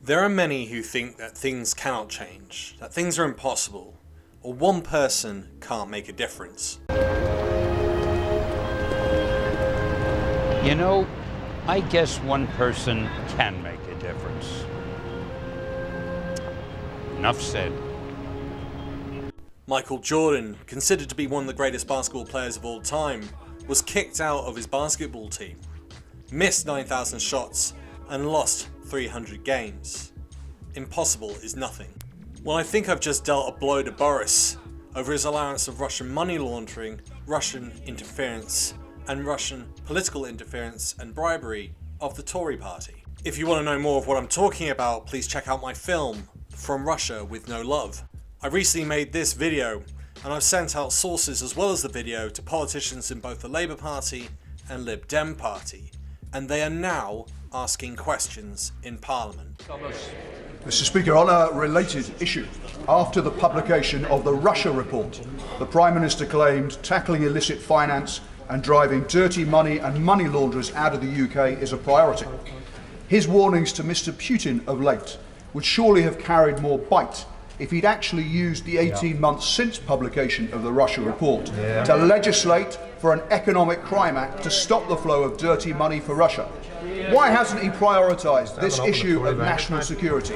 There are many who think that things cannot change, that things are impossible, or one person can't make a difference. You know, I guess one person can make a difference. Enough said. Michael Jordan, considered to be one of the greatest basketball players of all time, was kicked out of his basketball team, missed 9,000 shots, and lost 300 games. Impossible is nothing. Well, I think I've just dealt a blow to Boris over his allowance of Russian money laundering, Russian interference, and Russian political interference and bribery of the Tory party. If you want to know more of what I'm talking about, please check out my film, From Russia with No Love. I recently made this video, and I've sent out sources as well as the video to politicians in both the Labour Party and Lib Dem Party, and they are now asking questions in Parliament. Mr. Speaker, on a related issue, after the publication of the Russia report, the Prime Minister claimed tackling illicit finance and driving dirty money and money launderers out of the UK is a priority. His warnings to Mr. Putin of late would surely have carried more bite if he'd actually used the 18 months since publication of the Russia report to legislate for an economic crime act to stop the flow of dirty money for Russia. Why hasn't he prioritised this issue of national security?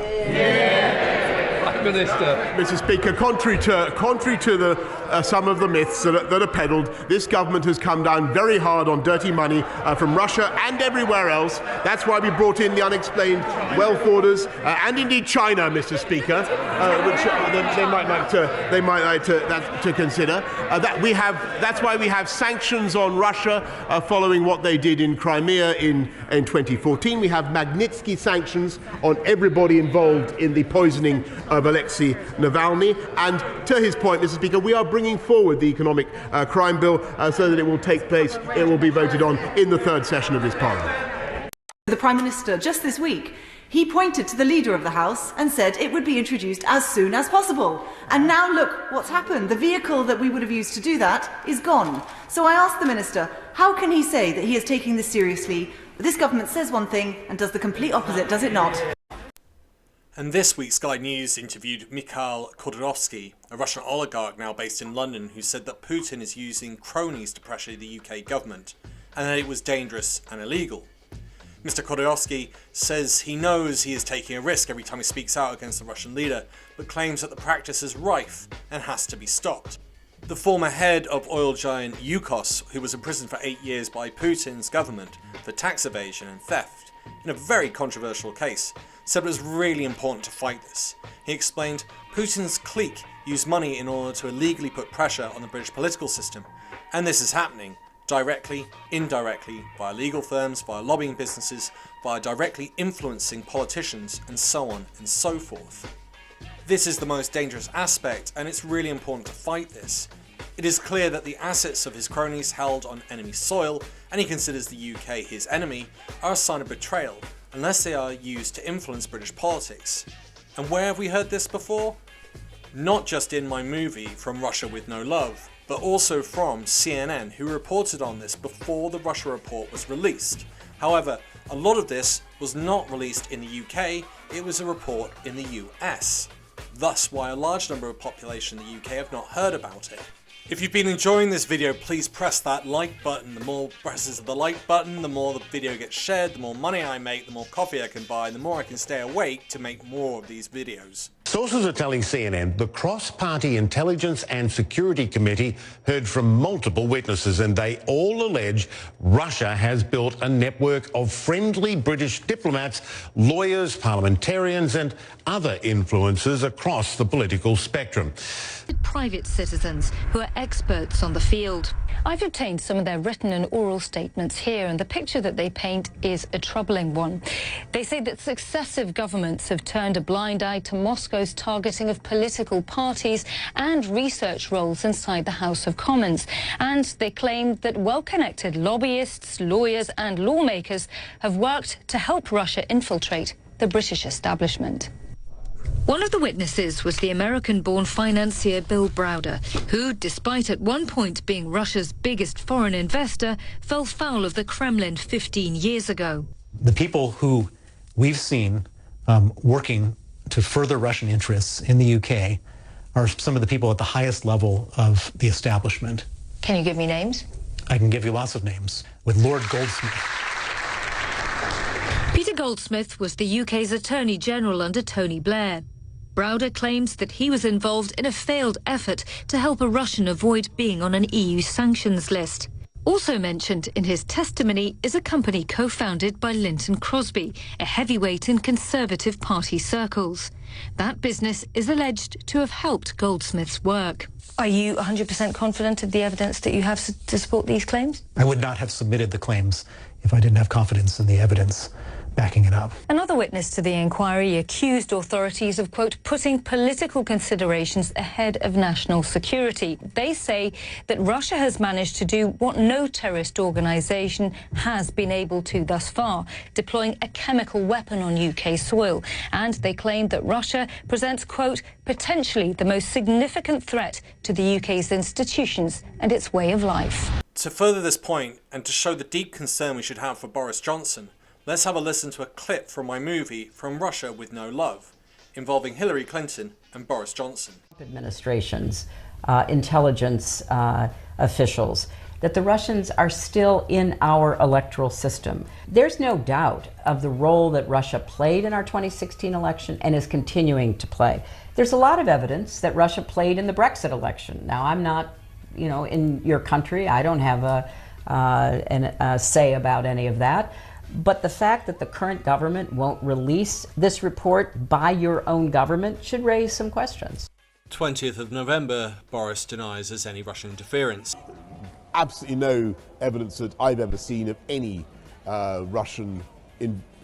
Mr. Speaker, contrary to some of the myths that are peddled, this government has come down very hard on dirty money from Russia and everywhere else. That's why we brought in the unexplained wealth orders and indeed China, Mr. Speaker, which they might like to consider. That's why we have sanctions on Russia following what they did in Crimea in 2014. We have Magnitsky sanctions on everybody involved in the poisoning of Alexei Navalny. And to his point, Mr. Speaker, we are bringing forward the economic crime bill so that it will take place, it will be voted on in the third session of this Parliament. The Prime Minister, just this week, he pointed to the Leader of the House and said it would be introduced as soon as possible. And now look what's happened. The vehicle that we would have used to do that is gone. So I asked the Minister, how can he say that he is taking this seriously? This government says one thing and does the complete opposite, does it not? And this week, Sky News interviewed Mikhail Khodorkovsky, a Russian oligarch now based in London, who said that Putin is using cronies to pressure the UK government, and that it was dangerous and illegal. Mr. Khodorkovsky says he knows he is taking a risk every time he speaks out against the Russian leader, but claims that the practice is rife and has to be stopped. The former head of oil giant Yukos, who was imprisoned for 8 years by Putin's government for tax evasion and theft, in a very controversial case, said it was really important to fight this. He explained Putin's clique used money in order to illegally put pressure on the British political system, and this is happening directly, indirectly, via legal firms, via lobbying businesses, via directly influencing politicians, and so on and so forth. This is the most dangerous aspect, and it's really important to fight this. It is clear that the assets of his cronies held on enemy soil, and he considers the UK his enemy, are a sign of betrayal, unless they are used to influence British politics. And where have we heard this before? Not just in my movie From Russia with No Love, but also from CNN, who reported on this before the Russia report was released. However, a lot of this was not released in the UK, it was a report in the US. Thus why a large number of population in the UK have not heard about it. If you've been enjoying this video, please press that like button. The more presses of the like button, the more the video gets shared, the more money I make, the more coffee I can buy, the more I can stay awake to make more of these videos. Sources are telling CNN the Cross-Party Intelligence and Security Committee heard from multiple witnesses, and they all allege Russia has built a network of friendly British diplomats, lawyers, parliamentarians and other influencers across the political spectrum. Private citizens who are experts on the field. I've obtained some of their written and oral statements here, and the picture that they paint is a troubling one. They say that successive governments have turned a blind eye to Moscow's targeting of political parties and research roles inside the House of Commons. And they claim that well-connected lobbyists, lawyers and lawmakers have worked to help Russia infiltrate the British establishment. One of the witnesses was the American-born financier Bill Browder, who, despite at one point being Russia's biggest foreign investor, fell foul of the Kremlin 15 years ago. The people who we've seen working to further Russian interests in the UK are some of the people at the highest level of the establishment. Can you give me names? I can give you lots of names. With Lord Goldsmith. Peter Goldsmith was the UK's Attorney General under Tony Blair. Browder claims that he was involved in a failed effort to help a Russian avoid being on an EU sanctions list. Also mentioned in his testimony is a company co-founded by Linton Crosby, a heavyweight in Conservative Party circles. That business is alleged to have helped Goldsmith's work. Are you 100% confident of the evidence that you have to support these claims? I would not have submitted the claims if I didn't have confidence in the evidence backing it up. Another witness to the inquiry accused authorities of, quote, putting political considerations ahead of national security. They say that Russia has managed to do what no terrorist organisation has been able to thus far, deploying a chemical weapon on UK soil. And they claim that Russia presents, quote, potentially the most significant threat to the UK's institutions and its way of life. To further this point, and to show the deep concern we should have for Boris Johnson, let's have a listen to a clip from my movie From Russia with No Love, involving Hillary Clinton and Boris Johnson. Administrations, intelligence officials, that the Russians are still in our electoral system. There's no doubt of the role that Russia played in our 2016 election and is continuing to play. There's a lot of evidence that Russia played in the Brexit election. Now, I'm not, in your country. I don't have a say about any of that. But the fact that the current government won't release this report by your own government should raise some questions. 20th of November, Boris denies there's any Russian interference. Absolutely no evidence that I've ever seen of any Russian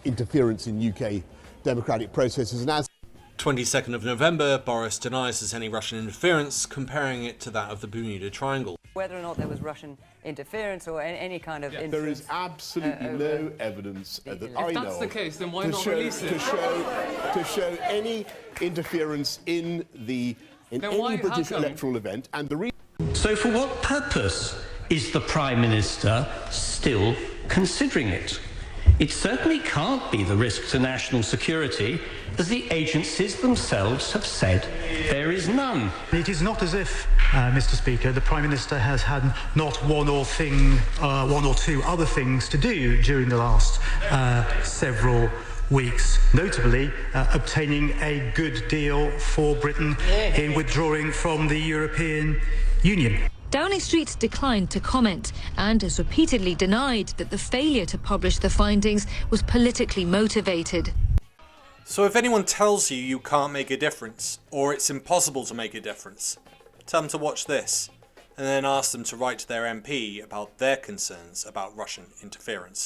interference in UK democratic processes. And as 22nd of November, Boris denies there's any Russian interference, comparing it to that of the Bermuda Triangle. Whether or not there was Russian interference or any kind of influence. There is absolutely no evidence that I know of. If that's the case, then why not release it? To show any interference in any British electoral event, and the So for what purpose is the Prime Minister still considering it? It certainly can't be the risk to national security, as the agencies themselves have said there is none. It is not as if, Mr. Speaker, the Prime Minister has had not one or two other things to do during the last several weeks, notably obtaining a good deal for Britain in withdrawing from the European Union. Downing Street declined to comment and has repeatedly denied that the failure to publish the findings was politically motivated. So if anyone tells you you can't make a difference, or it's impossible to make a difference, tell them to watch this, and then ask them to write to their MP about their concerns about Russian interference.